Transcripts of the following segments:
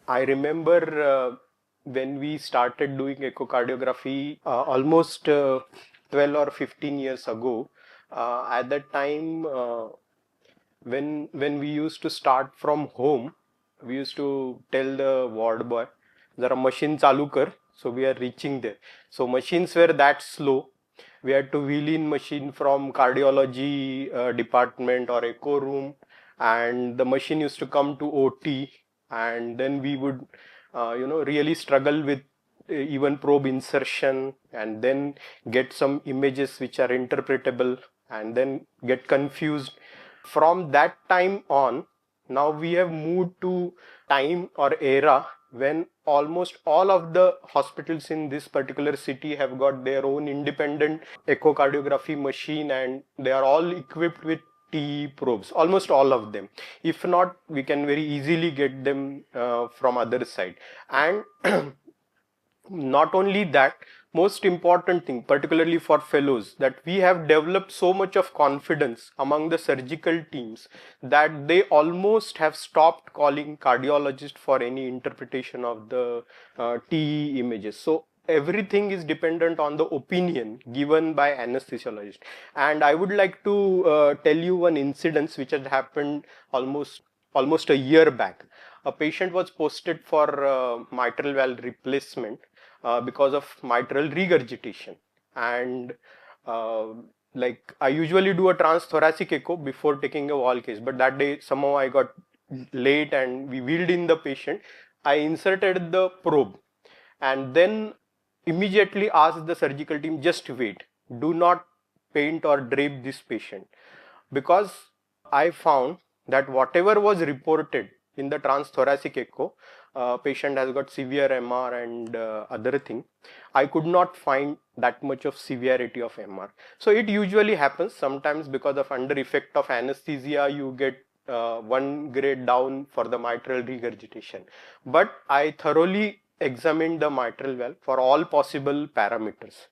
I remember when we started doing echocardiography almost 12 or 15 years ago. At that time, when we used to start from home, we used to tell the ward boy, "Zara machine chalu kar." So we are reaching there. So machines were that slow. We had to wheel in machine from cardiology department or echo room, and the machine used to come to OT, and then we would really struggle with even probe insertion, and then get some images which are interpretable, and then get confused. From that time on, now we have moved to time or era when almost all of the hospitals in this particular city have got their own independent echocardiography machine, and they are all equipped with TE probes, almost all of them. If not, we can very easily get them from other side. And not only that, most important thing, particularly for fellows, that we have developed so much of confidence among the surgical teams that they almost have stopped calling cardiologist for any interpretation of the TE images. So everything is dependent on the opinion given by anesthesiologist. And I would like to tell you one incident which had happened almost a year back. A patient was posted for mitral valve replacement because of mitral regurgitation, and like I usually do a transthoracic echo before taking a wall case, but that day somehow I got late and we wheeled in the patient. I inserted the probe and then immediately asked the surgical team, just wait, do not paint or drape this patient, because I found that whatever was reported in the transthoracic echo, patient has got severe MR and other thing, I could not find that much of severity of MR. So it usually happens sometimes because of under effect of anesthesia, you get one grade down for the mitral regurgitation. But I thoroughly examined the mitral valve for all possible parameters,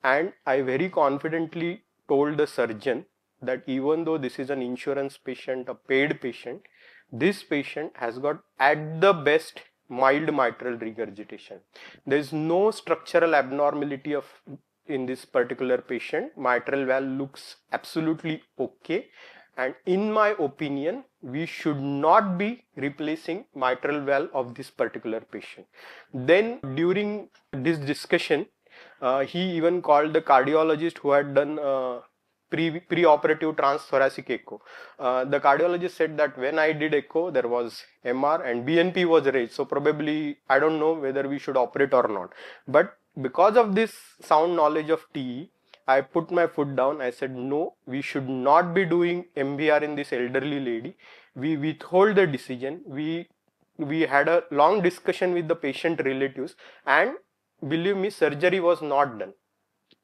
and I very confidently told the surgeon that even though this is an insurance patient, a paid patient, this patient has got at the best mild mitral regurgitation. There is no structural abnormality in this particular patient. Mitral valve looks absolutely okay, and in my opinion, we should not be replacing mitral valve of this particular patient. Then during this discussion, he even called the cardiologist who had done pre-operative transthoracic echo. The cardiologist said that when I did echo, there was MR and BNP was raised. So probably, I don't know whether we should operate or not. But because of this sound knowledge of TE, I put my foot down. I said, no, we should not be doing MVR in this elderly lady. We withhold the decision. We had a long discussion with the patient relatives, and believe me, surgery was not done.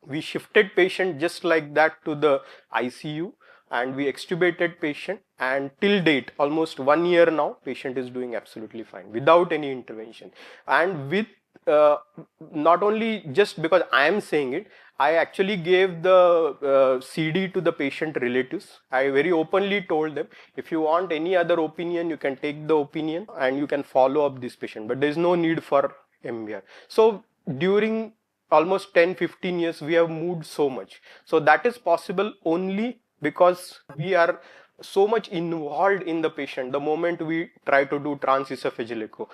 We shifted patient just like that to the ICU, and we extubated patient, and till date, almost 1 year now, patient is doing absolutely fine without any intervention. And with not only just because I am saying it, I actually gave the CD to the patient relatives. I very openly told them, if you want any other opinion, you can take the opinion and you can follow up this patient, but there is no need for MVR. So during almost 10-15 years, we have moved so much. So that is possible only because we are so much involved in the patient. The moment we try to do trans-esophageal echo,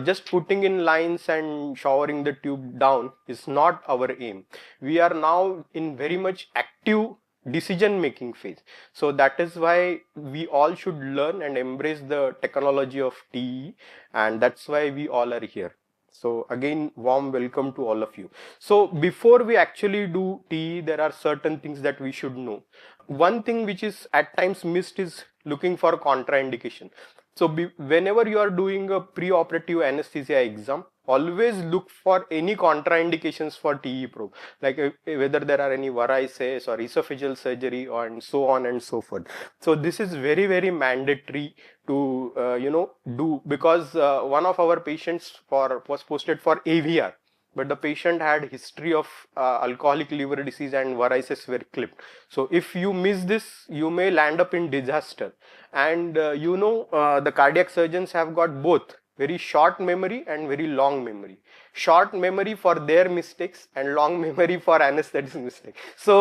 just putting in lines and showering the tube down is not our aim. We are now in very much active decision making phase. So that is why we all should learn and embrace the technology of TE, and that's why we all are here. So again, warm welcome to all of you. So before we actually do TE, there are certain things that we should know. One thing which is at times missed is looking for contraindication. So whenever you are doing a pre-operative anesthesia exam, always look for any contraindications for TE probe, like whether there are any varices or esophageal surgery and so on and so forth. So this is very, very mandatory to do, because one of our patients was posted for AVR, but the patient had history of alcoholic liver disease and varices were clipped. So if you miss this, you may land up in disaster. And the cardiac surgeons have got both very short memory and very long memory. Short memory for their mistakes and long memory for anesthetist mistake. So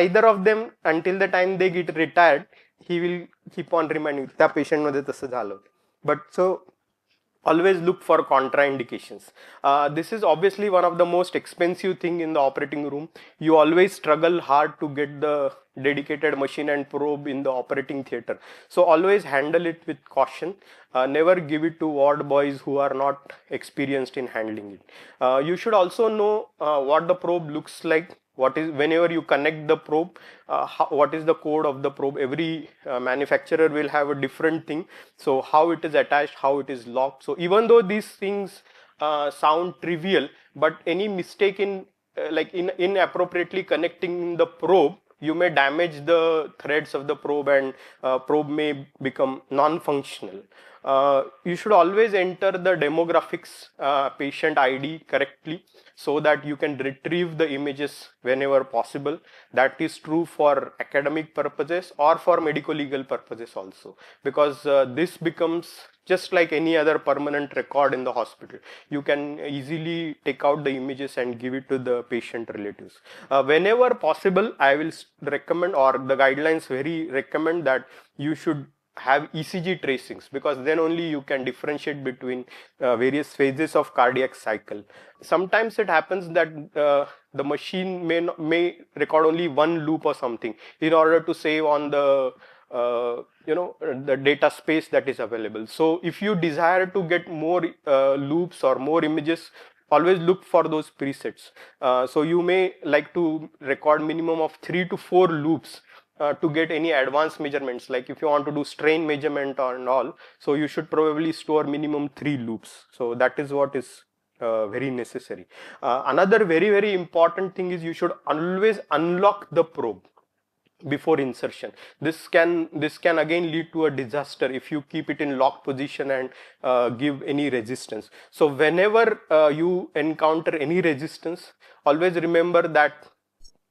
either of them, until the time they get retired, he will keep on reminding that patient मध्ये तसं झालं. But so always look for contraindications. This is obviously one of the most expensive thing in the operating room. You always struggle hard to get the dedicated machine and probe in the operating theater. So always handle it with caution. Never give it to ward boys who are not experienced in handling it. You should also know what the probe looks like. What is, whenever you connect the probe, what is the code of the probe? Every manufacturer will have a different thing. So how it is attached, how it is locked. So even though these things sound trivial, but any mistake in like inappropriately connecting the probe, you may damage the threads of the probe and probe may become non-functional. You should always enter the demographics patient ID correctly so that you can retrieve the images whenever possible. That is true for academic purposes or for medical legal purposes also, because this becomes just like any other permanent record in the hospital. You can easily take out the images and give it to the patient relatives. Whenever possible, I will recommend, or the guidelines very recommend, that you should have ECG tracings, because then only you can differentiate between various phases of cardiac cycle. Sometimes it happens that the machine may record only one loop or something in order to save on the the data space that is available. So if you desire to get more loops or more images, always look for those presets. So you may like to record minimum of 3 to 4 loops to get any advanced measurements. Like if you want to do strain measurement or and all, so you should probably store minimum 3 loops. So that is what is very necessary. Another very important thing is you should always unlock the probe before insertion. This can again lead to a disaster if you keep it in lock position and give any resistance. So whenever you encounter any resistance, always remember that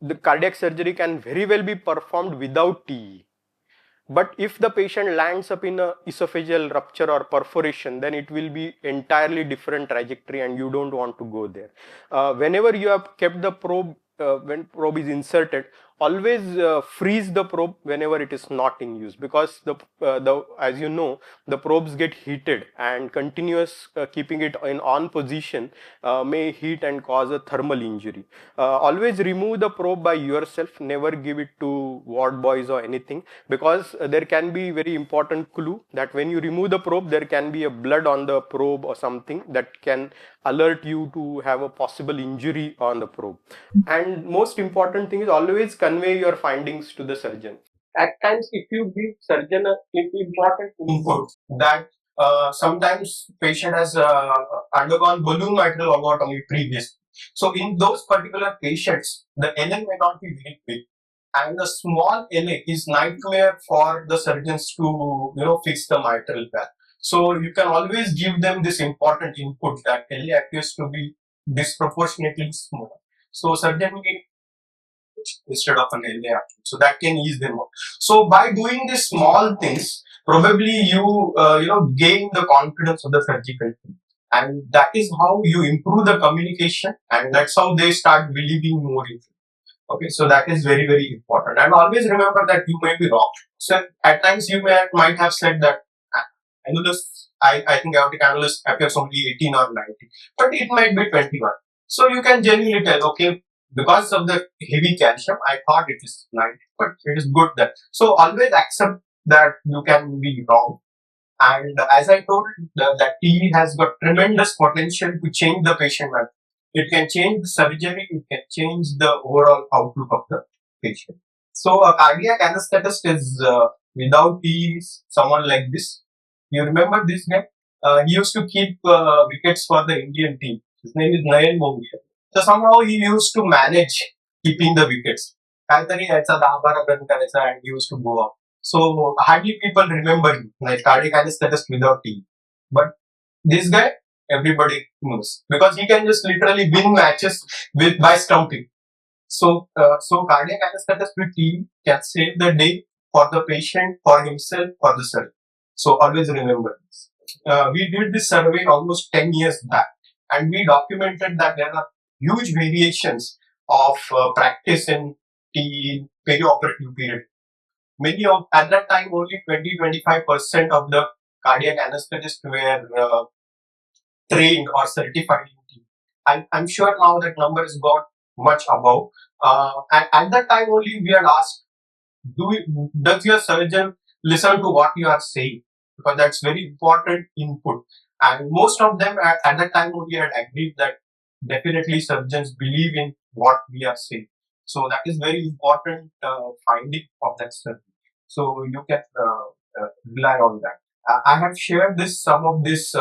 the cardiac surgery can very well be performed without TE. But if the patient lands up in a esophageal rupture or perforation, then it will be entirely different trajectory and you don't want to go there. Whenever you have kept the probe, when probe is inserted, always freeze the probe whenever it is not in use, because as you know, the probes get heated and continuous keeping it in on position may heat and cause a thermal injury. Always remove the probe by yourself, never give it to ward boys or anything, because there can be very important clue that when you remove the probe, there can be a blood on the probe or something that can alert you to have a possible injury on the probe. And most important thing is always convey your findings to the surgeon. At times, if you give surgeon a important input that sometimes patient has undergone balloon mitral valvotomy previously. So in those particular patients, the LA may not be very big, and the small LA is nightmare for the surgeons to fix the mitral valve. So you can always give them this important input that LA appears to be disproportionately small. So surgeon will instead of an LA, so that can ease them up. So by doing these small things, probably you gain the confidence of the surgical team, and that is how you improve the communication, and that's how they start believing more in you. Okay, so that is very important, and always remember that you may be wrong. So at times you might have said that annulus, I think aortic annulus appears only 18 or 19, but it might be 21. So you can genuinely tell, okay, because of the heavy calcium, I thought it is 90, but it is good that. So always accept that you can be wrong. And as I told, that TE has got tremendous potential to change the patient life. It can change the surgery, it can change the overall outlook of the patient. So a cardiac anesthetist is without TE, someone like this. You remember this guy? He used to keep wickets for the Indian team. His name is Nayan Mongia. So somehow he used to manage keeping the wickets. काहीतरी यायचा 10-12 run करायचा and he used to go up. So hardly people remember him, like cardiac anesthetist without team. But this guy, everybody knows, because he can just literally win matches by stumping. So cardiac anesthetist with team can save the day for the patient, for himself, for the surgeon. So always remember this. we did this survey almost 10 years back, and we documented that there are huge variations of practice in the perioperative period. Many of, at that time, only 20-25% of the cardiac anesthetists were trained or certified in TB. I'm sure now that number has got much above. And at that time only we had asked, does your surgeon listen to what you are saying? Because that's very important input. And most of them at that time only had agreed that definitely surgeons believe in what we are saying. So that is very important finding of that survey. So you can rely on that. I have shared some of these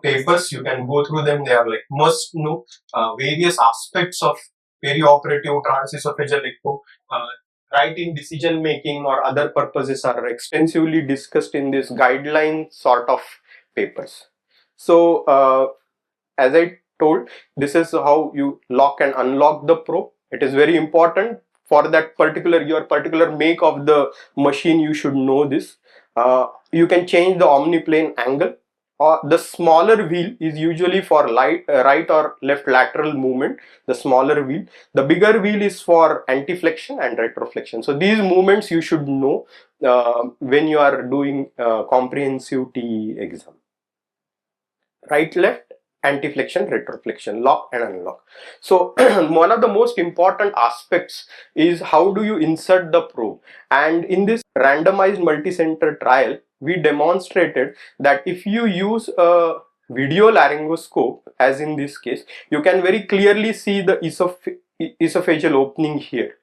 papers. You can go through them. They are like must know various aspects of perioperative transesophageal echo. Writing, decision making, or other purposes are extensively discussed in this guideline sort of papers. So, as I told, this is how you lock and unlock the probe. It is very important for that your particular make of the machine. You should know this. You can change the omniplane angle. The smaller wheel is usually for right or left lateral movement, the smaller wheel. The bigger wheel is for anti-flexion and retroflexion. So these movements you should know when you are doing comprehensive TE exam. Right, left, anti-flexion, retroflexion, lock and unlock. So one of the most important aspects is how do you insert the probe. And in this randomized multicenter trial, we demonstrated that if you use a video laryngoscope, as in this case, you can very clearly see the esophageal opening here.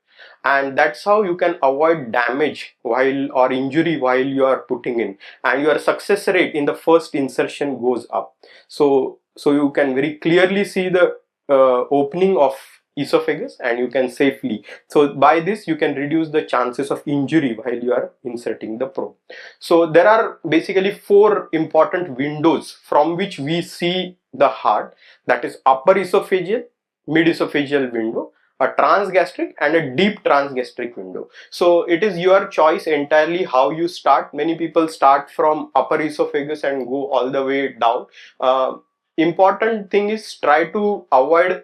And that's how you can avoid damage or injury while you are putting in, and your success rate in the first insertion goes up. So you can very clearly see the opening of esophagus, and you can safely, so by this you can reduce the chances of injury while you are inserting the probe. So there are basically 4 important windows from which we see the heart, that is upper esophageal, mid-esophageal window, a transgastric, and a deep transgastric window. So it is your choice entirely how you start. Many people start from upper esophagus and go all the way down. Important thing is try to avoid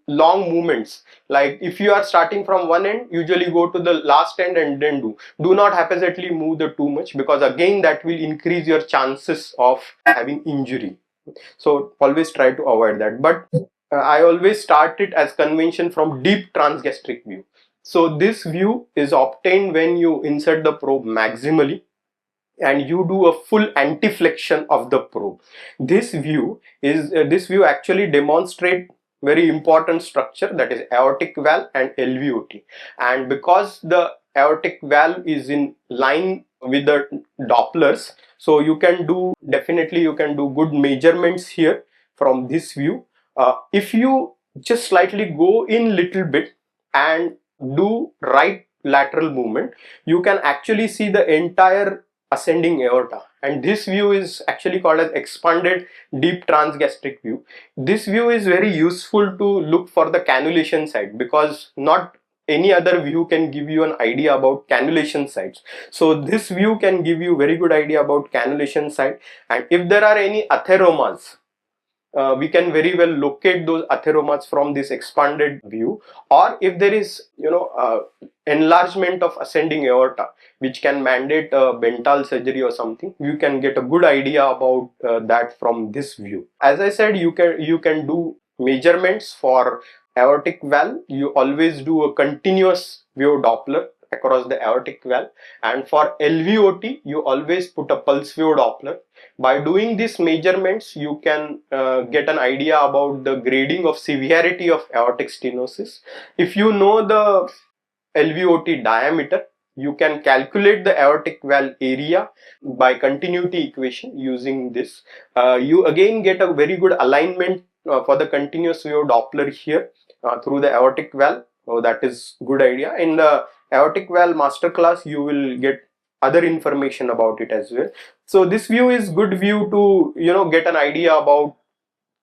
long movements. Like if you are starting from one end, usually go to the last end and then do not haphazardly move the too much, because again that will increase your chances of having injury. So always try to avoid that. But I always start it as convention from deep transgastric view. So this view is obtained when you insert the probe maximally and you do a full anti-flexion of the probe. This view actually demonstrate very important structure, that is aortic valve and LVOT. And because the aortic valve is in line with the Dopplers, so you can do good measurements here from this view. If you just slightly go in little bit and do right lateral movement, you can actually see the entire ascending aorta, and this view is actually called as expanded deep transgastric view. This view is very useful to look for the cannulation site, because not any other view can give you an idea about cannulation sites. So this view can give you very good idea about cannulation site, and if there are any atheromas, we can very well locate those atheromas from this expanded view. Or if there is enlargement of ascending aorta which can mandate Bentall surgery or something, you can get a good idea about that from this view. As I said, you can do measurements for aortic valve. You always do a continuous wave Doppler across the aortic valve, and for LVOT you always put a pulse wave Doppler. By doing these measurements, you can get an idea about the grading of severity of aortic stenosis. If you know the LVOT diameter, you can calculate the aortic valve area by continuity equation using this. You again get a very good alignment for the continuous wave Doppler here through the aortic valve. So that is good idea. In the aortic valve masterclass, you will get other information about it as well. So this view is good view to get an idea about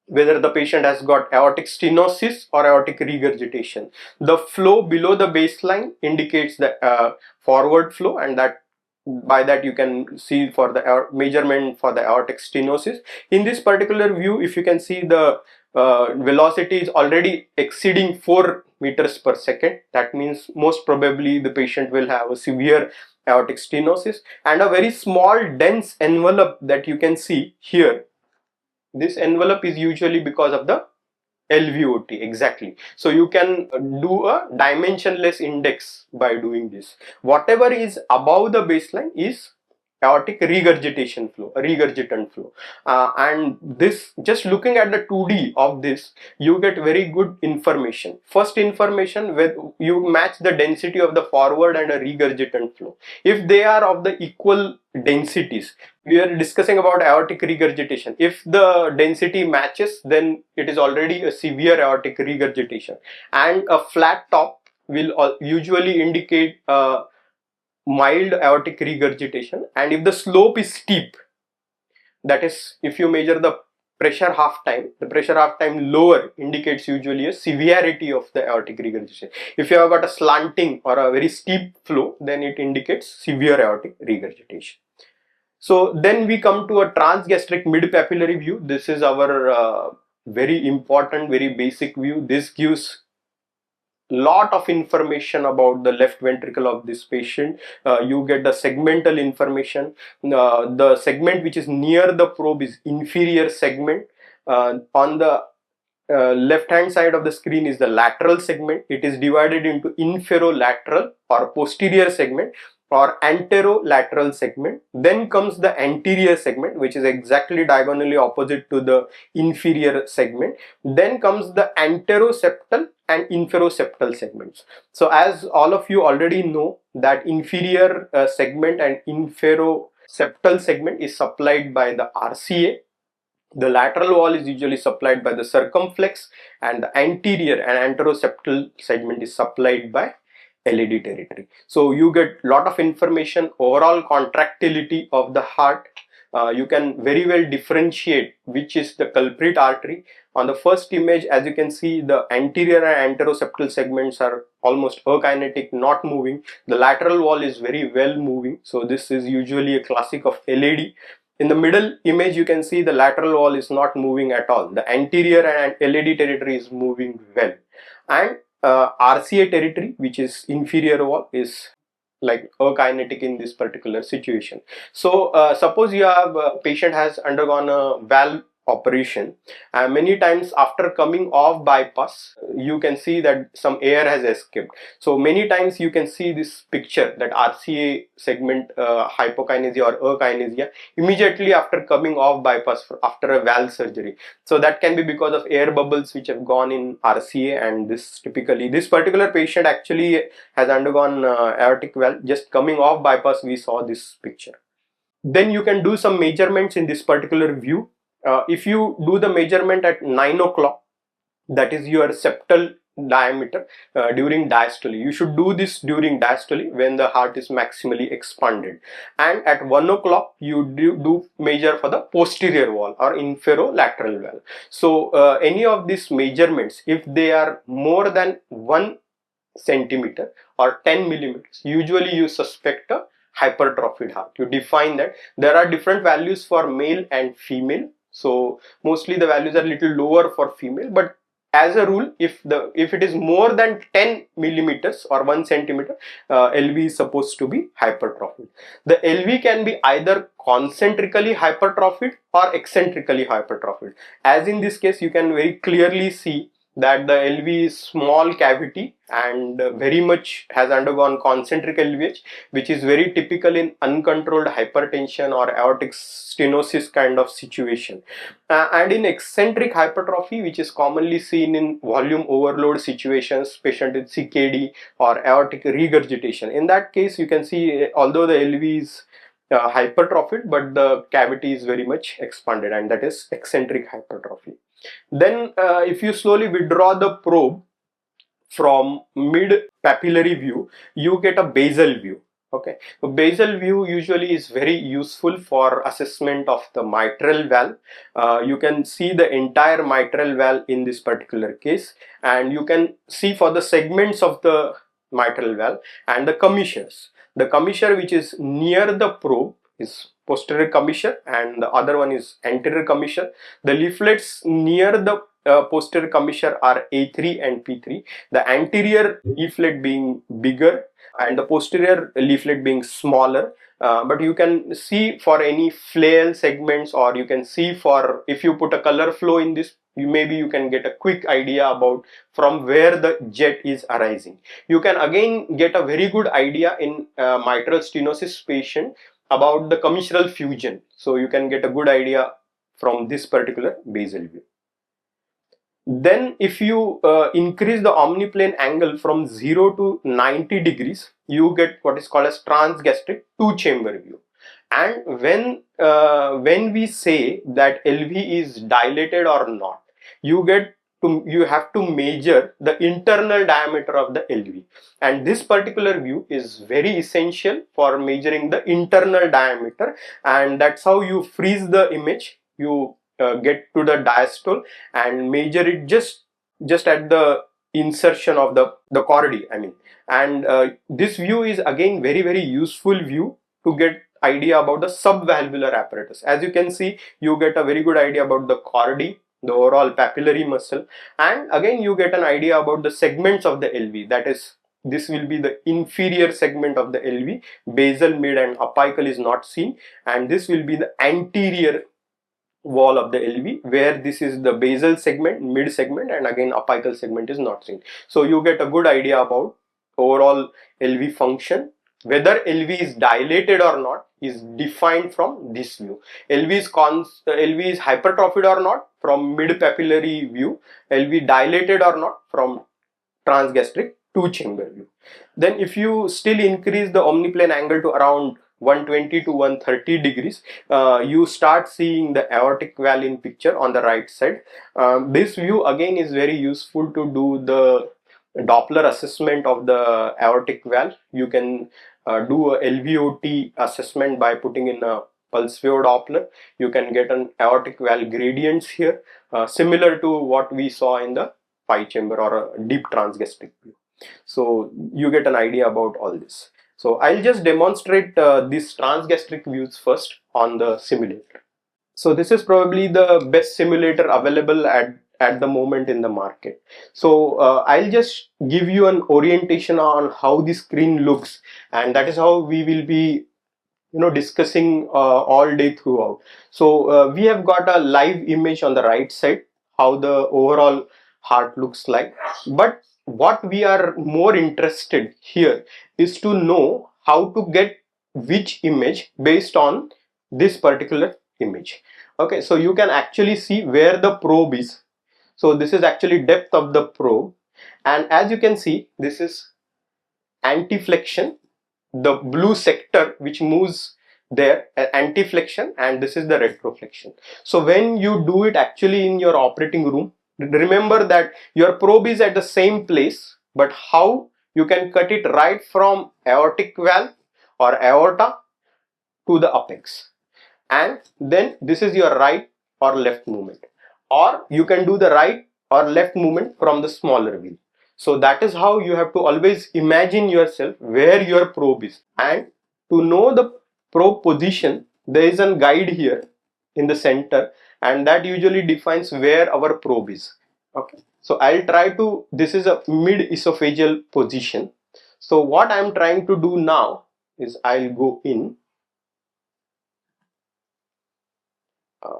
whether the patient has got aortic stenosis or aortic regurgitation. The flow below the baseline indicates the forward flow, and that by that you can see for the measurement for the aortic stenosis. In this particular view, if you can see, the velocity is already exceeding 4 meters per second. That means most probably the patient will have a severe aortic stenosis, and a very small dense envelope that you can see here. This envelope is usually because of the LVOT, exactly. So you can do a dimensionless index by doing this. Whatever is above the baseline is aortic regurgitation flow, regurgitant flow. And this, just looking at the 2D of this, you get very good information. First information, where you match the density of the forward and a regurgitant flow. If they are of the equal densities, we are discussing about aortic regurgitation. If the density matches, then it is already a severe aortic regurgitation, and a flat top will usually indicate mild aortic regurgitation. And if the slope is steep, that is, if you measure the pressure half time, the pressure half time lower indicates usually a severity of the aortic regurgitation. If you have got a slanting or a very steep flow, then it indicates severe aortic regurgitation. So then we come to a transgastric mid-papillary view. This is our very important, very basic view. This gives lot of information about the left ventricle of this patient. You get the segmental information. The segment which is near the probe is inferior segment. On the left hand side of the screen is the lateral segment. It is divided into inferolateral or posterior segment or anterolateral segment. Then comes the anterior segment, which is exactly diagonally opposite to the inferior segment. Then comes the anteroseptal and inferoseptal segments. So as all of you already know, that inferior segment and inferoseptal segment is supplied by the RCA. The lateral wall is usually supplied by the circumflex, and the anterior and anteroseptal segment is supplied by LAD territory. So you get lot of information, overall contractility of the heart. You can very well differentiate which is the culprit artery. On the first image, as you can see, the anterior and anteroseptal segments are almost akinetic, not moving. The lateral wall is very well moving. So this is usually a classic of LAD. In the middle image, you can see the lateral wall is not moving at all. The anterior and LAD territory is moving well. And RCA territory, which is inferior wall, is like akinetic in this particular situation. So suppose you have a patient has undergone a valve operation, and many times after coming off bypass, you can see that some air has escaped. So many times you can see this picture, that RCA segment hypokinesia or akinesia immediately after coming off bypass after a valve surgery. So that can be because of air bubbles which have gone in RCA, and this particular patient actually has undergone aortic valve. Just coming off bypass, we saw this picture. Then you can do some measurements in this particular view. If you do the measurement at 9 o'clock, that is your septal diameter during diastole. You should do this during diastole when the heart is maximally expanded. And at 1 o'clock, you do measure for the posterior wall or inferolateral valve. So any of these measurements, if they are more than 1 centimeter or 10 millimeters, usually you suspect a hypertrophied heart. You define that there are different values for male and female. So mostly the values are little lower for female, but as a rule, if it is more than 10 millimeters or 1 centimeter, LV is supposed to be hypertrophied. The LV can be either concentrically hypertrophied or eccentrically hypertrophied. As in this case, you can very clearly see that the LV is small cavity and very much has undergone concentric LVH, which is very typical in uncontrolled hypertension or aortic stenosis kind of situation. And in eccentric hypertrophy, which is commonly seen in volume overload situations, patient with CKD or aortic regurgitation. In that case, you can see although the LV is hypertrophied, but the cavity is very much expanded, and that is eccentric hypertrophy. Then if you slowly withdraw the probe from mid-papillary view, you get a basal view. Okay, so basal view usually is very useful for assessment of the mitral valve. You can see the entire mitral valve in this particular case, and you can see for the segments of the mitral valve and the commissures. The commissure which is near the probe is posterior commissure and the other one is anterior commissure. The leaflets near the posterior commissure are A3 and P3. The anterior leaflet being bigger and the posterior leaflet being smaller. But you can see for any flail segments, or you can see for, if you put a color flow in this, maybe you can get a quick idea about from where the jet is arising. You can again get a very good idea in mitral stenosis patient about the commissural fusion. So you can get a good idea from this particular basal view. Then if you increase the omniplane angle from 0 to 90 degrees, you get what is called as Trans-Gastric two-chamber view. And when we say that LV is dilated or not, you have to measure the internal diameter of the LV, and this particular view is very essential for measuring the internal diameter, and that's how you freeze the image. You get to the diastole and measure it just at the insertion of the chordae, I mean. And this view is again very useful view to get idea about the subvalvular apparatus. As you can see, you get a very good idea about the chordae, the overall papillary muscle, and again you get an idea about the segments of the LV. That is, this will be the inferior segment of the LV. Basal, mid and apical is not seen, and this will be the anterior wall of the LV, where this is the basal segment, mid segment, and again apical segment is not seen. So you get a good idea about overall LV function. Whether LV is dilated or not is defined from this view. LV is hypertrophied or not from mid-papillary view. LV dilated or not from transgastric two-chamber view. Then if you still increase the omniplane angle to around 120 to 130 degrees, you start seeing the aortic valve in picture on the right side. This view again is very useful to do the Doppler assessment of the aortic valve. You can do a LVOT assessment by putting in a pulse wave Doppler. You can get an aortic valve gradients here, similar to what we saw in the 5-chamber or a deep transgastric view. So you get an idea about all this. So I'll just demonstrate these transgastric views first on the simulator. So this is probably the best simulator available at the moment in the market. So I'll just give you an orientation on how the screen looks, and that is how we will be discussing all day throughout. So we have got a live image on the right side, how the overall heart looks like, but what we are more interested here is to know how to get which image based on this particular image. Okay, so you can actually see where the probe is. So this is actually depth of the probe, and as you can see, this is anteflexion, the blue sector which moves there, anteflexion, and this is the retroflexion. So when you do it actually in your operating room, remember that your probe is at the same place, but how you can cut it right from aortic valve or aorta to the apex, and then this is your right or left movement, or you can do the right or left movement from the smaller wheel. So that is how you have to always imagine yourself where your probe is, and to know the probe position, there is a guide here in the center, and that usually defines where our probe is. Okay, so I'll try to, this is a mid-esophageal position. So what I'm trying to do now is I'll go in.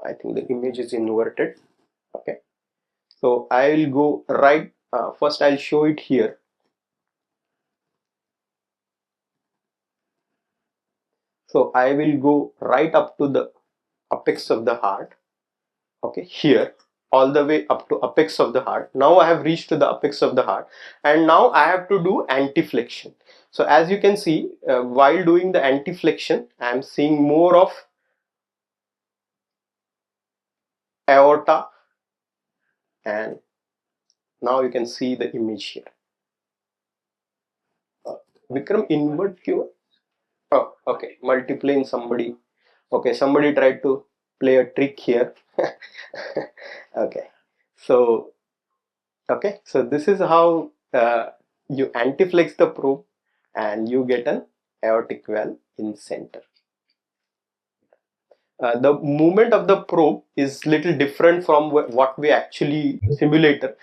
I think the image is inverted. Okay, so I'll go right. First I'll show it here. So I will go right up to the apex of the heart. Okay, here all the way up to apex of the heart. Now I have reached to the apex of the heart, and now I have to do anteflexion. So as you can see, while doing the anteflexion, I am seeing more of aorta, and now you can see the image here. Vikram, invert Q. Oh, okay, multiplane somebody. Okay, somebody tried to play a trick here. Okay, so this is how you anteflex the probe and you get an aortic valve in center. The movement of the probe is little different from what we actually simulator,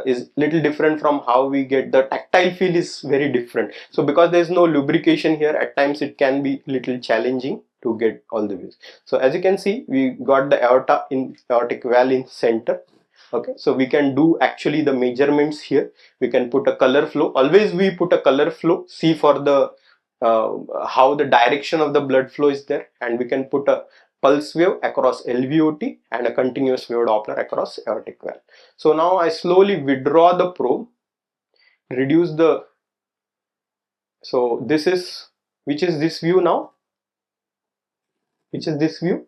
is little different from how we get the tactile feel is very different. So because there is no lubrication here, at times it can be little challenging to get all the views. So as you can see, we got the aorta in aortic valve in center. Okay, so we can do actually the measurements here. We can put a color flow. Always we put a color flow, see for the how the direction of the blood flow is there, and we can put a pulse wave across LVOT and a continuous wave Doppler across aortic valve. So now I slowly withdraw the probe, reduce the, so this is, which is this view now? Which is this view?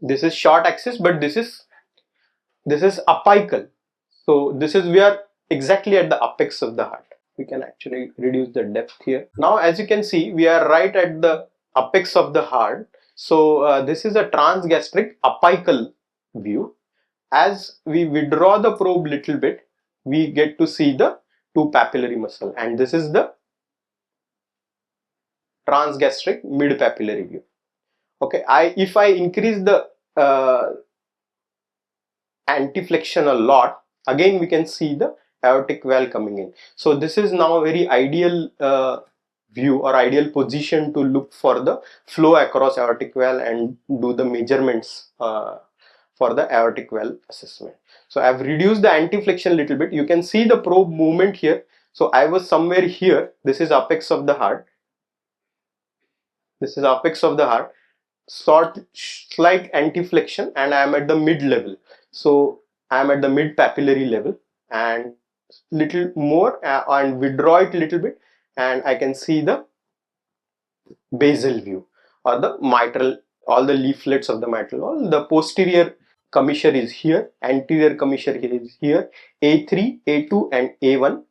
This is short axis, but this is apical. So this is, we are exactly at the apex of the heart. We can actually reduce the depth here. Now as you can see, we are right at the apex of the heart. So this is a transgastric apical view. As we withdraw the probe little bit, we get to see the two papillary muscle, and this is the transgastric mid-papillary view. Okay, if I increase the antiflexion a lot, again we can see the aortic valve coming in. So this is now a very ideal view or ideal position to look for the flow across aortic valve and do the measurements for the aortic valve assessment. So I have reduced the antiflexion a little bit. You can see the probe movement here. So I was somewhere here. This is apex of the heart. This is apex of the heart. Slight antiflexion, and I am at the mid level. So I am at the mid papillary level, and little more and withdraw it a little bit, and I can see the basal view or the mitral, all the leaflets of the mitral. All the posterior commissure is here, anterior commissure is here, A3, A2 and A1.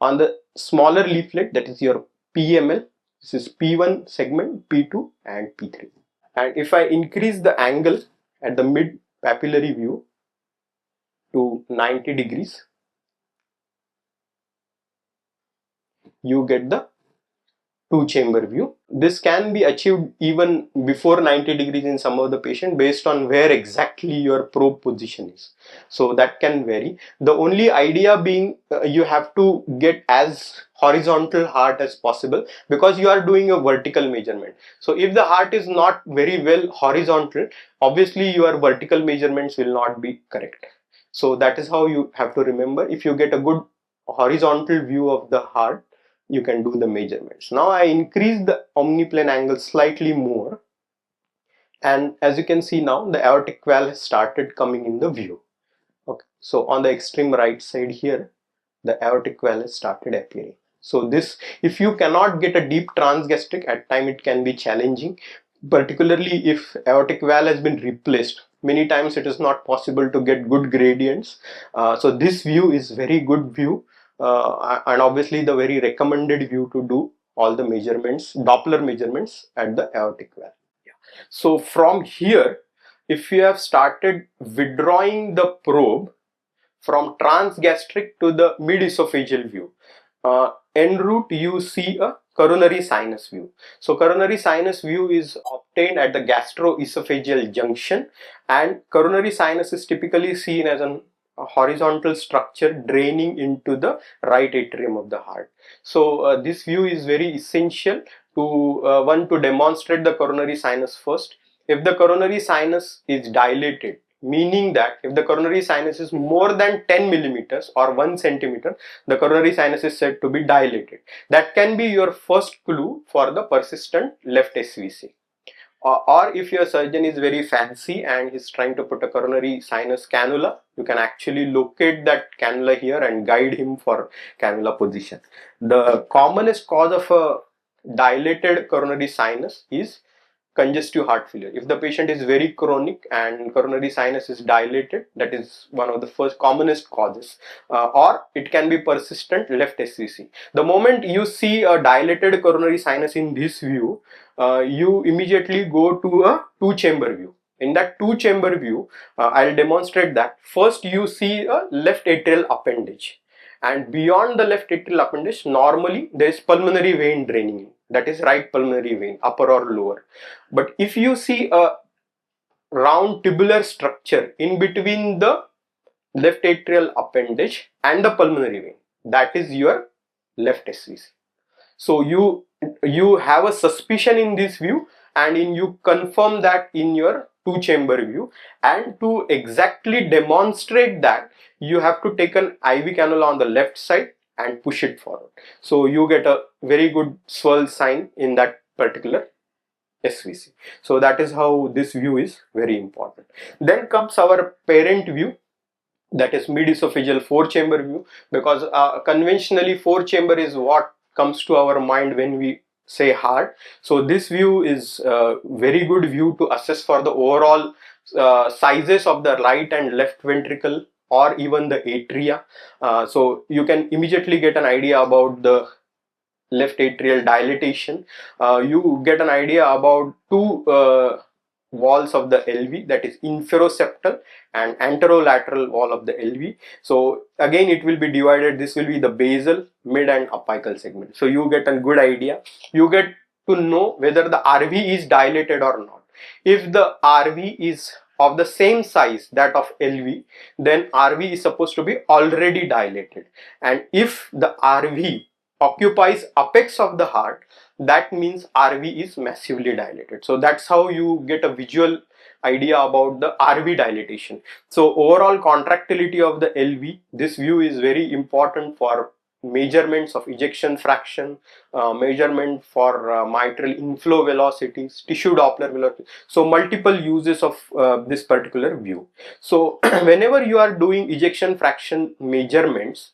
On the smaller leaflet, that is your PML, this is P1 segment, P2 and P3. And if I increase the angle at the mid papillary view to 90 degrees, you get the two chamber view. This can be achieved even before 90 degrees in some of the patient based on where exactly your probe position is. So that can vary. The only idea being you have to get as horizontal heart as possible, because you are doing a vertical measurement. So if the heart is not very well horizontal, obviously your vertical measurements will not be correct. So that is how you have to remember. If you get a good horizontal view of the heart, you can do the measurements. Now I increase the omniplane angle slightly more, and as you can see now the aortic valve has started coming in the view. Okay, so on the extreme right side here, the aortic valve has started appearing. So this, if you cannot get a deep transgastric, at time it can be challenging, particularly if aortic valve has been replaced. Many times it is not possible to get good gradients. So this view is very good view. And obviously the very recommended view to do all the measurements, Doppler measurements at the aortic valve. Yeah. So from here, if you have started withdrawing the probe from transgastric to the mid-esophageal view, en route you see a coronary sinus view. So coronary sinus view is obtained at the gastroesophageal junction, and coronary sinus is typically seen as a horizontal structure draining into the right atrium of the heart. So this view is very essential to one, to demonstrate the coronary sinus first. If the coronary sinus is dilated, meaning that if the coronary sinus is more than 10 millimeters or 1 centimeter, the coronary sinus is said to be dilated. That can be your first clue for the persistent left SVC. Or if your surgeon is very fancy and is trying to put a coronary sinus cannula, you can actually locate that cannula here and guide him for cannula position. The commonest cause of a dilated coronary sinus is congestive heart failure. If the patient is very chronic and coronary sinus is dilated, that is one of the first commonest causes, or it can be persistent left SVC. The moment you see a dilated coronary sinus in this view, you immediately go to a two-chamber view. In that two-chamber view, I'll demonstrate that. First you see a left atrial appendage, and beyond the left atrial appendage, normally there is pulmonary vein draining in. that is right pulmonary vein, upper or lower. But if you see a round tubular structure in between the left atrial appendage and the pulmonary vein, that is your left SVC. So you have a suspicion in this view, and you confirm that in your two chamber view, and to exactly demonstrate that, you have to take an IV cannula on the left side and push it forward. So you get a very good swirl sign in that particular SVC. So that is how this view is very important. Then comes our parent view, that is mid-esophageal 4-chamber view, because conventionally 4-chamber is what comes to our mind when we say heart. So this view is a very good view to assess for the overall sizes of the right and left ventricle or even the atria. So you can immediately get an idea about the left atrial dilatation. You get an idea about two walls of the LV, that is inferoseptal and anterolateral wall of the LV. So again it will be divided, this will be the basal, mid and apical segment. So you get a good idea, you get to know whether the RV is dilated or not. If the RV is of the same size that of LV, then RV is supposed to be already dilated, and if the RV occupies apex of the heart, that means RV is massively dilated. So that's how you get a visual idea about the RV dilatation. So overall contractility of the LV, this view is very important for measurements of ejection fraction, measurement for mitral inflow velocities, tissue Doppler velocity. So multiple uses of this particular view. So whenever you are doing ejection fraction measurements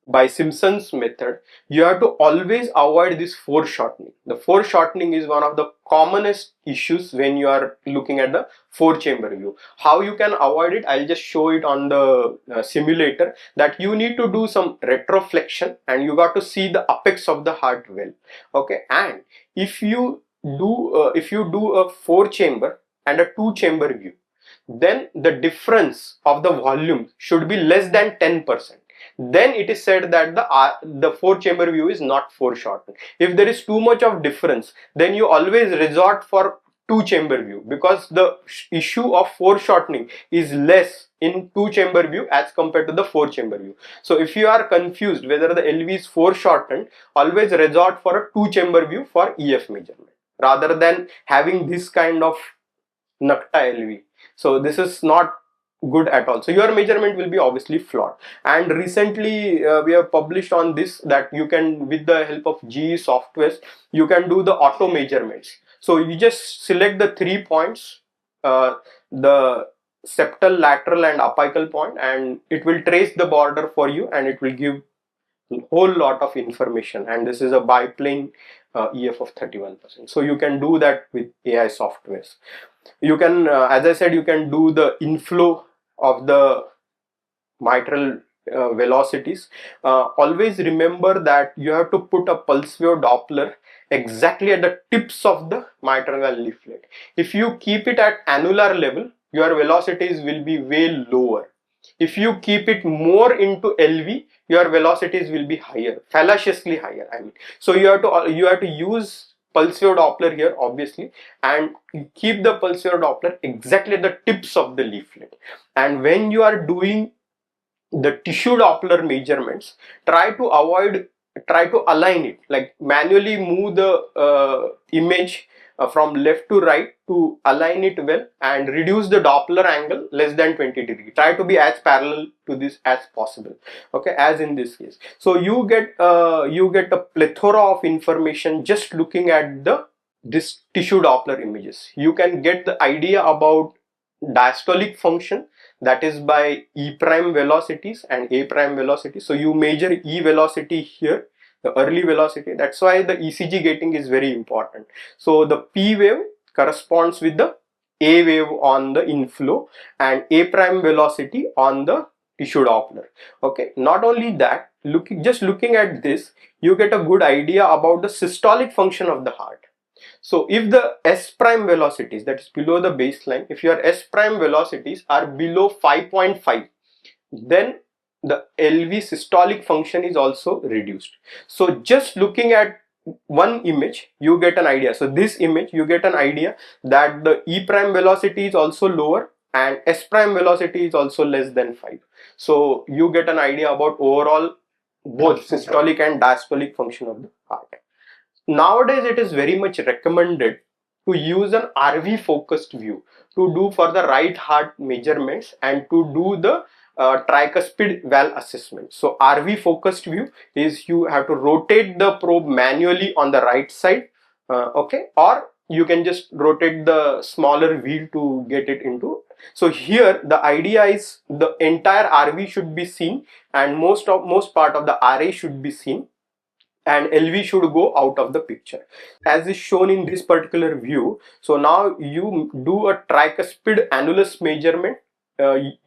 by Simpson's method, you have to always avoid this foreshortening. The foreshortening is one of the commonest issues when you are looking at the 4-chamber view. How you can avoid it, I'll just show it on the simulator, that you need to do some retroflexion and you got to see the apex of the heart well. Okay, and if you do a 4-chamber and a 2-chamber view, then the difference of the volume should be less than 10%. Then it is said that the 4-chamber view is not foreshortened. If there is too much of difference, then you always resort for 2-chamber view, because the issue of foreshortening is less in 2-chamber view as compared to the 4-chamber view. So if you are confused whether the LV is foreshortened, always resort for a 2-chamber view for EF measurement rather than having this kind of Nakta LV. So this is not good at all. So your measurement will be obviously flawed. And recently we have published on this that you can, with the help of GE software, you can do the auto measurements. So you just select the 3 points, the septal, lateral and apical point, and it will trace the border for you and it will give a whole lot of information. And this is a biplane EF of 31%. So you can do that with AI softwares. You can, as I said, you can do the inflow of the mitral velocities. Always remember that you have to put a pulse wave Doppler exactly at the tips of the mitral valve leaflet. If you keep it at annular level, your velocities will be way lower. If you keep it more into LV, your velocities will be higher, fallaciously higher, I mean. So you have to use pulse wave Doppler here obviously, and keep the pulse wave Doppler exactly at the tips of the leaflet. And when you are doing the tissue Doppler measurements, try to align it, like manually move the image from left to right to align it well and reduce the Doppler angle less than 20 degrees. Try to be as parallel to this as possible, okay, as in this case. So you get a plethora of information just looking at this tissue Doppler images. You can get the idea about diastolic function, that is by E prime velocities and A prime velocity. So you measure E velocity here, the early velocity. That's why the ECG gating is very important. So the P wave corresponds with the A wave on the inflow and A prime velocity on the tissue Doppler. Okay, not only that, just looking at this, you get a good idea about the systolic function of the heart. So if the S prime velocities, that is below the baseline, if your S prime velocities are below 5.5, then the LV systolic function is also reduced. So just looking at one image you get an idea. So this image you get an idea that the E prime velocity is also lower and S prime velocity is also less than 5. So you get an idea about overall both systolic and diastolic function of the heart. Nowadays it is very much recommended to use an RV focused view to do for the right heart measurements and to do the tricuspid valve assessment. So RV focused view is you have to rotate the probe manually on the right side, okay, or you can just rotate the smaller wheel to get it into. So here the idea is the entire RV should be seen and most part of the RA should be seen and LV should go out of the picture as is shown in this particular view. So now you do a tricuspid annulus measurement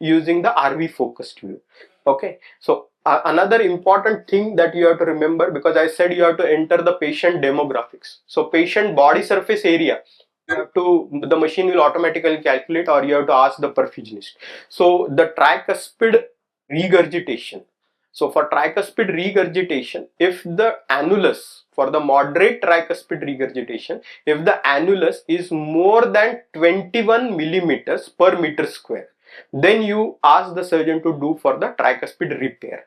using the RV focused view. Okay, so another important thing that you have to remember, because I said you have to enter the patient demographics. So patient body surface area, you have to, the machine will automatically calculate, or you have to ask the perfusionist. So the tricuspid regurgitation. So for tricuspid regurgitation, if the annulus, for the moderate tricuspid regurgitation, if the annulus is more than 21 millimeters per meter square, then you ask the surgeon to do for the tricuspid repair.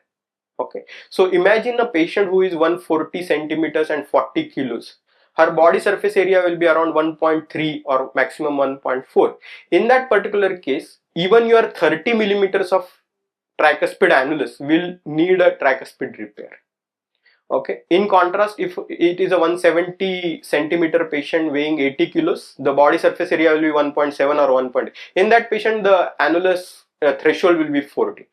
Okay, so imagine a patient who is 140 centimeters and 40 kilos. Her body surface area will be around 1.3 or maximum 1.4. In that particular case, even your 30 millimeters of tricuspid annulus will need a tricuspid repair. Okay, in contrast, if it is a 170 centimeter patient weighing 80 kilos, the body surface area will be 1.7 or 1.8. In that patient, the annulus threshold will be 40.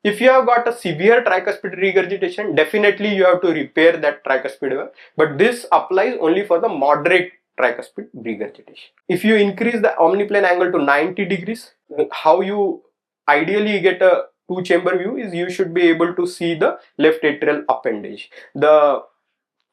If you have got a severe tricuspid regurgitation, definitely you have to repair that tricuspid valve, but this applies only for the moderate tricuspid regurgitation. If you increase the omniplane angle to 90 degrees, how you ideally get a two chamber view is you should be able to see the left atrial appendage. The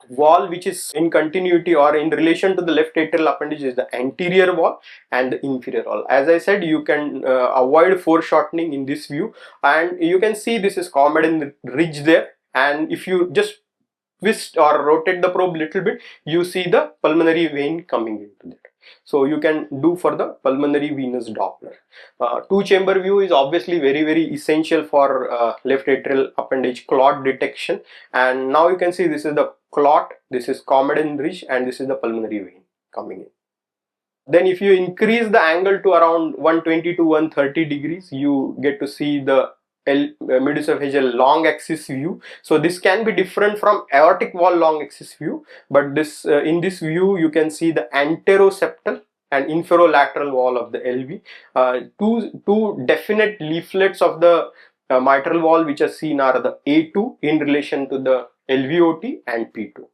wall which is in continuity or in relation to the left atrial appendage is the anterior wall and the inferior wall. As I said, you can avoid foreshortening in this view, and you can see this is common ridge there, and if you just twist or rotate the probe little bit, you see the pulmonary vein coming into that. So you can do for the pulmonary venous Doppler. Two chamber view is obviously very essential for left atrial appendage clot detection, and now you can see this is the clot, this is common ridge, and this is the pulmonary vein coming in. Then if you increase the angle to around 120 to 130 degrees, you get to see the mid-esophageal long axis view. So this can be different from aortic wall long axis view, but this in this view you can see the anteroseptal and inferolateral wall of the LV. Two definite leaflets of the mitral wall which are seen are the A2 in relation to the LVOT and P2.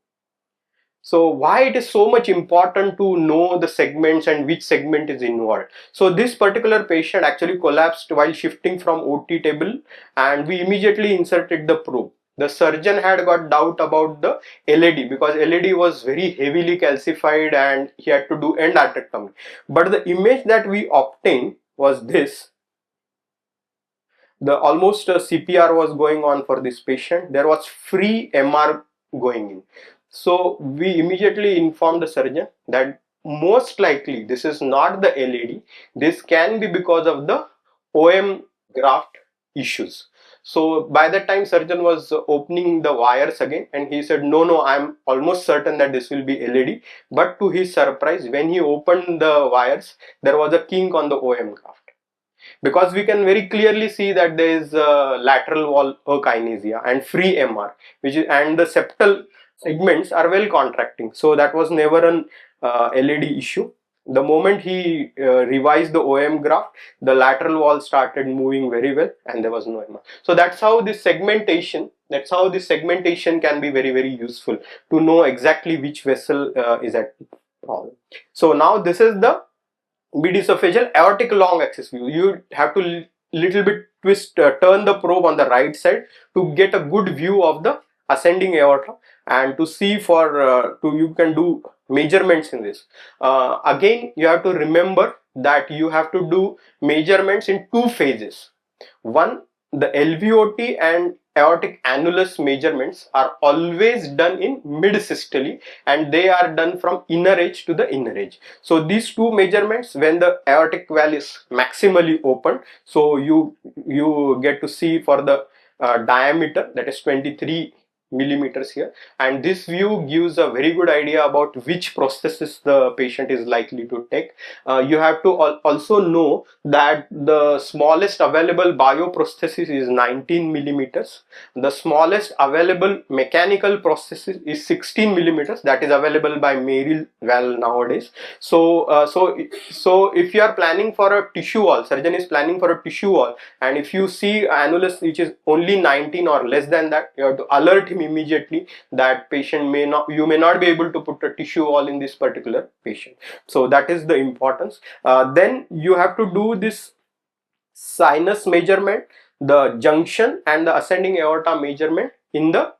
So why it is so much important to know the segments and which segment is involved. So this particular patient actually collapsed while shifting from OT table, and we immediately inserted the probe. The surgeon had got doubt about the LAD because LAD was very heavily calcified and he had to do endarterectomy. But the image that we obtained was this. The almost CPR was going on for this patient. There was free MR going in. So we immediately informed the surgeon that most likely this is not the LAD. This can be because of the OM graft issues. So by that time surgeon was opening the wires again, and he said no, I'm almost certain that this will be LAD. But to his surprise, when he opened the wires, there was a kink on the OM graft. Because we can very clearly see that there is lateral wall akinesia and free MR, which is, and the septal segments are well contracting. So that was never an LAD issue. The moment he revised the OM graft, the lateral wall started moving very well and there was no MR. So that's how this segmentation, can be very useful to know exactly which vessel is at problem. So now this is the mid-esophageal aortic long axis view. You have to little bit twist, turn the probe on the right side to get a good view of the ascending aorta and to see for you can do measurements in this. Again, you have to remember that you have to do measurements in two phases. One, the LVOT and aortic annulus measurements are always done in mid-systole, and they are done from inner edge to the inner edge. So these two measurements, when the aortic valve is maximally open, so you get to see for the diameter, that is 23 millimeters here, and this view gives a very good idea about which prosthesis the patient is likely to take. You have to also know that the smallest available bioprosthesis is 19 millimeters. The smallest available mechanical prosthesis is 16 millimeters, that is available by Bicaval nowadays. So if you are planning for a tissue wall, surgeon is planning for a tissue wall, and if you see annulus which is only 19 or less than that, you have to alert him immediately that you may not be able to put a tissue wall in this particular patient. So that is the importance. Then you have to do this sinus measurement, the junction and the ascending aorta measurement in the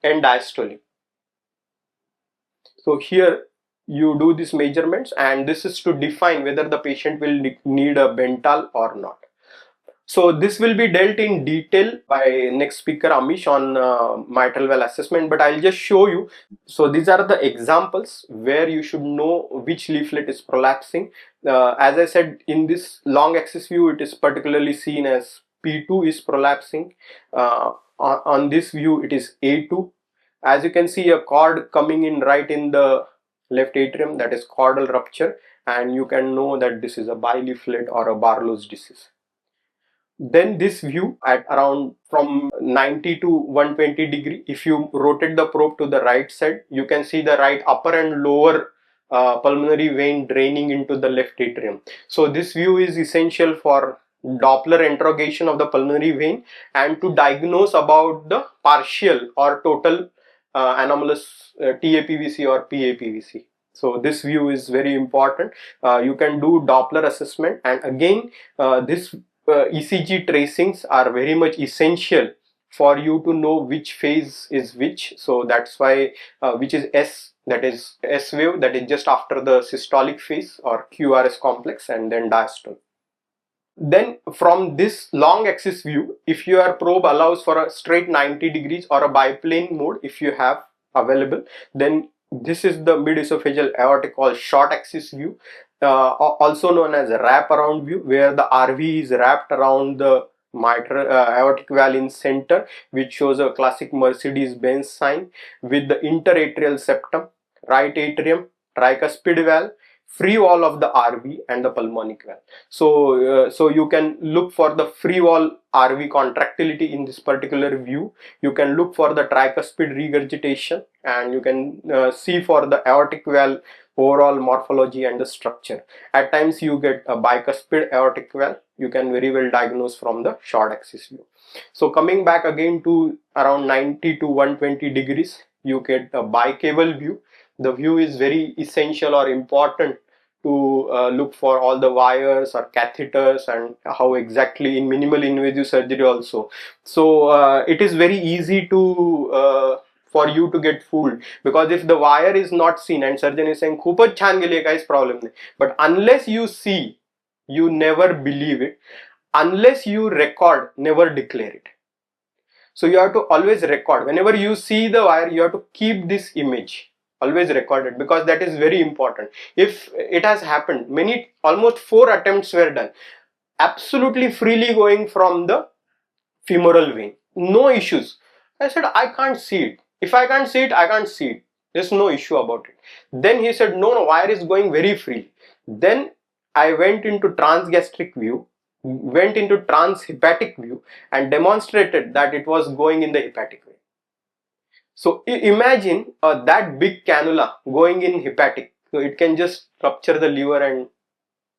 end diastole. So here you do these measurements, and this is to define whether the patient will need a Bental or not. So this will be dealt in detail by next speaker Amish on mitral valve assessment, but I'll just show you. So these are the examples where you should know which leaflet is prolapsing. As I said, in this long axis view, it is particularly seen as P2 is prolapsing. On this view, it is A2. As you can see, a cord coming in right in the left atrium, that is chordal rupture, and you can know that this is a bileaflet or a Barlow's disease. Then this view at around from 90 to 120 degree, if you rotate the probe to the right side, you can see the right upper and lower pulmonary vein draining into the left atrium. So this view is essential for Doppler interrogation of the pulmonary vein and to diagnose about the partial or total anomalous TAPVC or PAPVC. So this view is very important. You can do Doppler assessment, and again this ECG tracings are very much essential for you to know which phase is which. So that's why which is S, that is S wave, that is just after the systolic phase or QRS complex, and then diastole. Then from this long axis view, if your probe allows for a straight 90 degrees or a biplane mode, if you have available, then this is the mid-esophageal aortic called short axis view, also known as a wrap around view, where the RV is wrapped around the mitral aortic valve in center, which shows a classic Mercedes-Benz sign with the interatrial septum, right atrium, tricuspid valve, free wall of the RV and the pulmonic valve. So you can look for the free wall RV contractility in this particular view. You can look for the tricuspid regurgitation, and you can see for the aortic valve overall morphology and the structure. At times you get a bicuspid aortic valve. You can very well diagnose from the short axis view. So coming back again to around 90 to 120 degrees, you get a bicaval view. The view is very essential or important to look for all the wires or catheters and how exactly in minimal invasive surgery also. So it is very easy to for you to get fooled, because if the wire is not seen and surgeon is saying खूपच छान गेले काहीच problem नाही, but unless you see, you never believe it. Unless you record, never declare it. So you have to always record. Whenever you see the wire, you have to keep this image. Always record it, because that is very important. If it has happened, almost 4 attempts were done, absolutely freely going from the femoral vein, no issues. I said, I can't see it. If I can't see it, I can't see it. There's no issue about it. Then he said, no, wire is going very freely. Then I went into Trans-Gastric view, went into Trans-Hepatic view, and demonstrated that it was going in the hepatic vein. So imagine that big cannula going in hepatic. So it can just rupture the liver and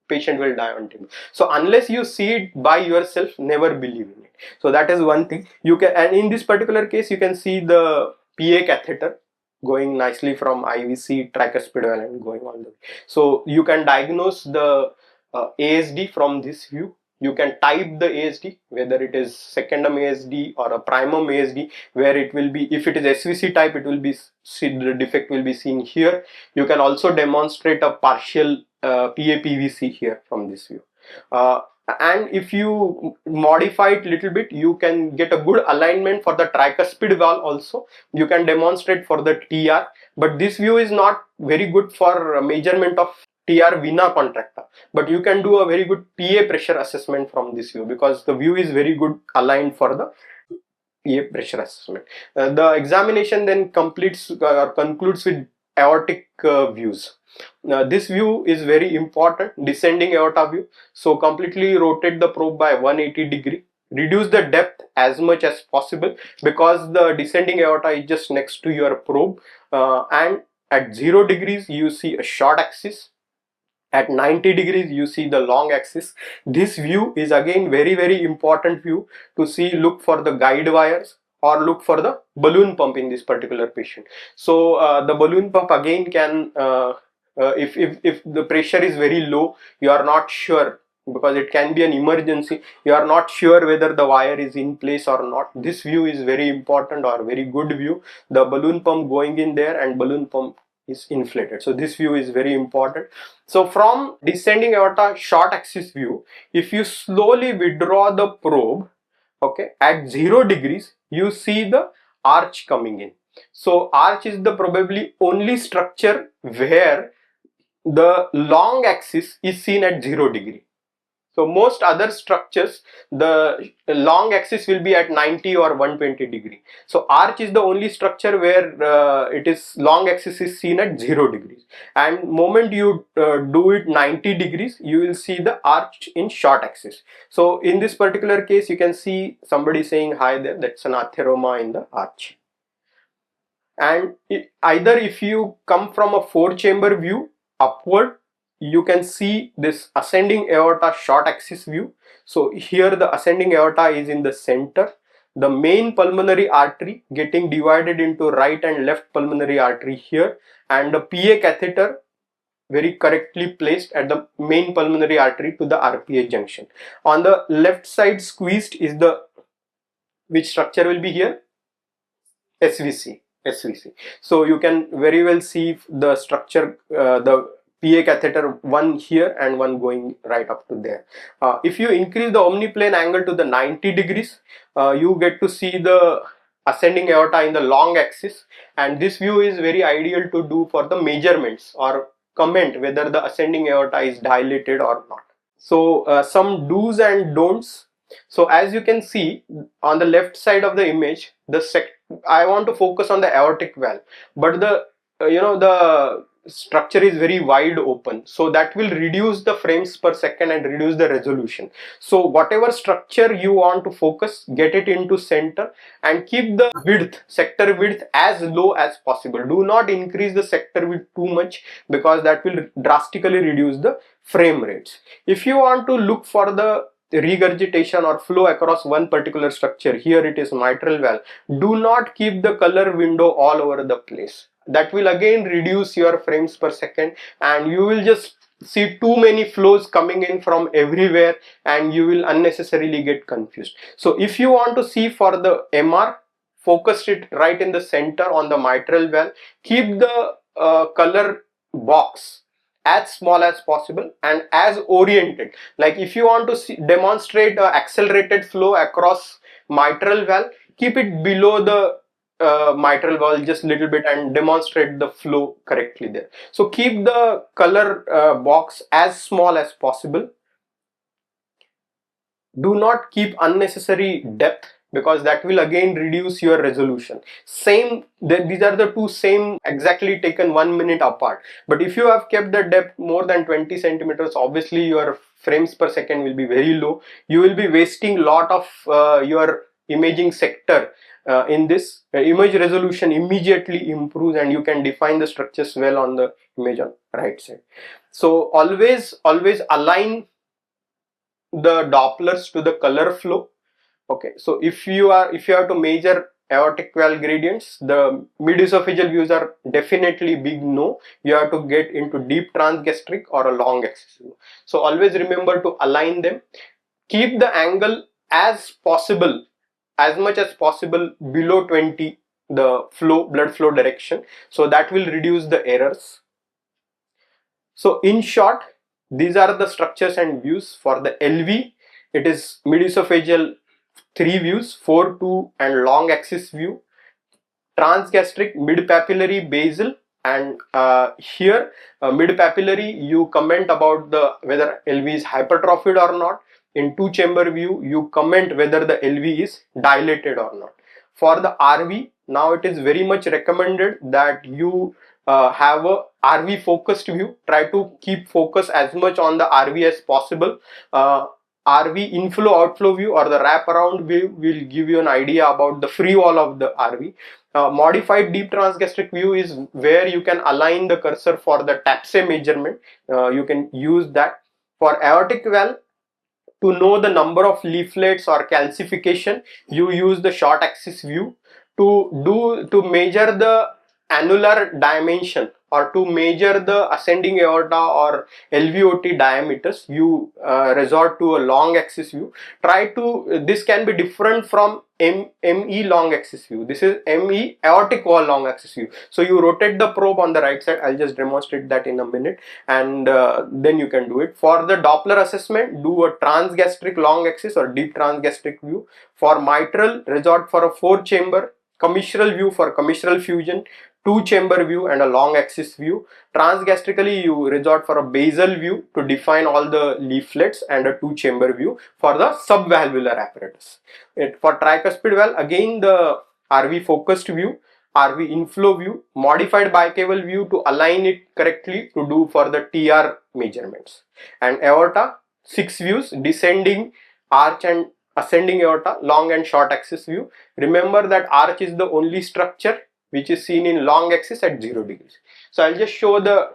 patient will die on table. So unless you see it by yourself, never believe in it. So that is one thing. You can, and in this particular case, you can see the PA catheter going nicely from IVC tricuspid valve and going on the way. So you can diagnose the ASD from this view. You can type the ASD, whether it is secondum ASD or a primum ASD, where it will be, if it is SVC type, it will be, the defect will be seen here. You can also demonstrate a partial PAPVC here from this view. And if you modify it little bit, you can get a good alignment for the tricuspid valve also. You can demonstrate for the TR, but this view is not very good for measurement of TR vena contracta, but you can do a very good PA pressure assessment from this view, because the view is very good aligned for the PA pressure assessment. The examination then completes or concludes with aortic views. This view is very important, descending aorta view. So completely rotate the probe by 180 degree. Reduce the depth as much as possible, because the descending aorta is just next to your probe, and at 0 degrees you see a short axis. At 90 degrees you see the long axis. This view is again very important view to see, look for the guide wires or look for the balloon pump in this particular patient. So the balloon pump again can if the pressure is very low, you are not sure, because it can be an emergency, you are not sure whether the wire is in place or not. This view is very important or very good view. The balloon pump going in there and balloon pump is inflated. So this view is very important. So from descending aorta short axis view, if you slowly withdraw the probe, okay, at 0 degrees you see the arch coming in. So arch is the probably only structure where the long axis is seen at 0 degree. So most other structures, the long axis will be at 90 or 120 degree. So arch is the only structure where it is long axis is seen at 0 degrees. And moment you do it 90 degrees, you will see the arch in short axis. So in this particular case, you can see somebody saying hi there. That's an atheroma in the arch. And either if you come from a 4-chamber view upward, you can see this ascending aorta short axis view. So here the ascending aorta is in the center, the main pulmonary artery getting divided into right and left pulmonary artery here, and the PA catheter very correctly placed at the main pulmonary artery to the RPA junction. On the left side squeezed is the, which structure will be here? SVC. So you can very well see the structure, the PA catheter, one here and one going right up to there. If you increase the omniplane angle to the 90 degrees, you get to see the ascending aorta in the long axis, and this view is very ideal to do for the measurements or comment whether the ascending aorta is dilated or not. So some do's and don'ts. So as you can see on the left side of the image, I want to focus on the aortic valve, but the the structure is very wide open, so that will reduce the frames per second and reduce the resolution. So whatever structure you want to focus, get it into center and keep the width, sector width, as low as possible. Do not increase the sector width too much, because that will drastically reduce the frame rates. If you want to look for the regurgitation or flow across one particular structure, here it is mitral valve, do not keep the color window all over the place. That will again reduce your frames per second, and you will just see too many flows coming in from everywhere, and you will unnecessarily get confused. So if you want to see for the MR, focus it right in the center on the mitral valve. Keep the color box as small as possible and as oriented. Like if you want to demonstrate accelerated flow across mitral valve, keep it below the mitral valve just little bit and demonstrate the flow correctly there. So keep the color box as small as possible. Do not keep unnecessary depth, because that will again reduce your resolution. These are the two same exactly taken 1 minute apart. But if you have kept the depth more than 20 centimeters, obviously your frames per second will be very low. You will be wasting lot of your imaging sector. In this, image resolution immediately improves, and you can define the structures well on the image on right side. So always align the Dopplers to the color flow. Okay, so if you have to measure aortic valve gradients, the mid-esophageal views are definitely big no. You have to get into deep transgastric or a long axis view. So always remember to align them. Keep the angle as possible, as much as possible below 20, the blood flow direction. So that will reduce the errors. So in short, these are the structures and views for the LV. It is mid-esophageal 3 views, 4, 2 and long axis view, Trans-Gastric, mid-papillary, basal, and here mid-papillary you comment about the whether LV is hypertrophied or not. In 2-chamber view you comment whether the LV is dilated or not. For the RV, now it is very much recommended that you have a RV focused view. Try to keep focus as much on the RV as possible. RV inflow outflow view or the wraparound view will give you an idea about the free wall of the RV. Modified deep transgastric view is where you can align the cursor for the TAPSE measurement. You can use that. For aortic valve, to know the number of leaflets or calcification, you use the short axis view. To measure the annular dimension or to measure the ascending aorta or LVOT diameters, you resort to a long axis view. This can be different from ME long axis view. This is ME aortic wall long axis view. So you rotate the probe on the right side. I'll just demonstrate that in a minute, and then you can do it. For the Doppler assessment, do a transgastric long axis or deep transgastric view. For mitral, resort for a 4-chamber commissural view for commissural fusion, 2-chamber view and a long axis view. Transgastrically, you resort for a basal view to define all the leaflets and a 2-chamber view for the subvalvular apparatus. For tricuspid valve, again the RV focused view, RV inflow view, modified bicaval view to align it correctly to do for the TR measurements. And aorta, 6 views, descending, arch and ascending aorta, long and short axis view. Remember that arch is the only structure which is seen in long axis at 0 degrees. So I'll just show the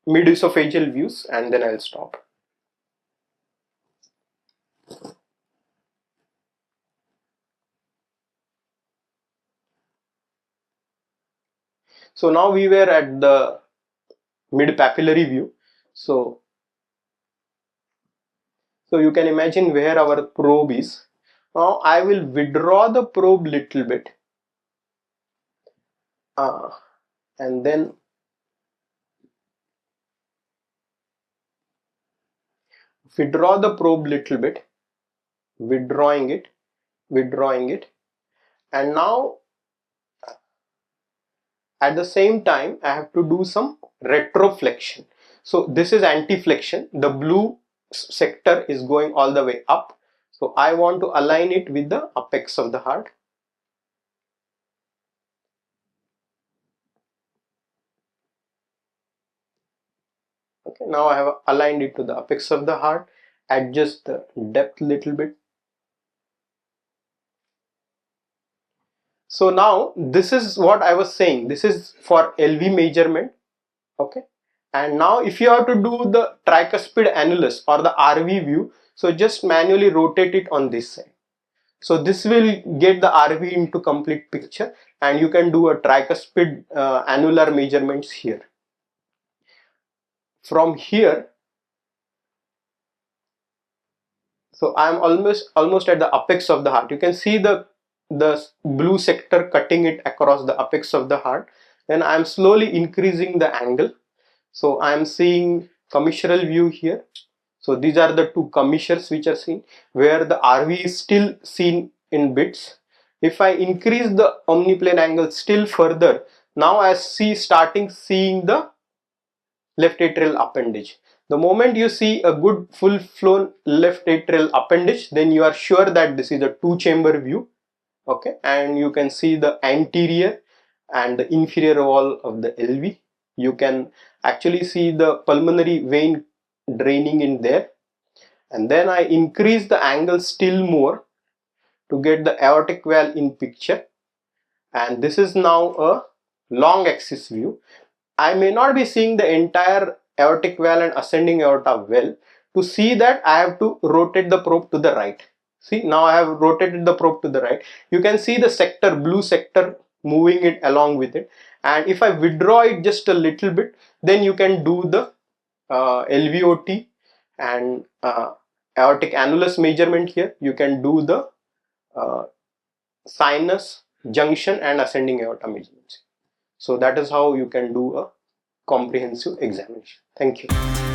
mid-esophageal views and then I'll stop. So now we were at the mid-papillary view. So you can imagine where our probe is. Now I will withdraw the probe little bit and then withdraw the probe little bit, withdrawing it, and now at the same time I have to do some retroflexion. So this is anti-flexion. The blue sector is going all the way up, so I want to align it with the apex of the heart. Okay, now I have aligned it to the apex of the heart. Adjust the depth little bit. So now this is what I was saying, this is for LV measurement. Okay, and now if you have to do the tricuspid annulus or the RV view, so just manually rotate it on this side. So this will get the RV into complete picture and you can do a tricuspid annular measurements here. From here, so I am almost at the apex of the heart. You can see the blue sector cutting it across the apex of the heart. Then I am slowly increasing the angle. So I am seeing commissural view here. So these are the 2 commissures which are seen, where the RV is still seen in bits. If I increase the omniplane angle still further, now I starting seeing the left atrial appendage. The moment you see a good full flown left atrial appendage, then you are sure that this is a 2-chamber view. Okay, and you can see the anterior and the inferior wall of the LV. You can actually see the pulmonary vein draining in there, and then I increase the angle still more to get the aortic valve in picture, and this is now a long axis view. I may not be seeing the entire aortic valve and ascending aorta well. To see that, I have to rotate the probe to the right. See, now I have rotated the probe to the right. You can see the sector, blue sector, moving it along with it. And if I withdraw it just a little bit, then you can do the LVOT and aortic annulus measurement here. You can do the sinus, junction and ascending aorta measurements. So that is how you can do a comprehensive examination. Thank you.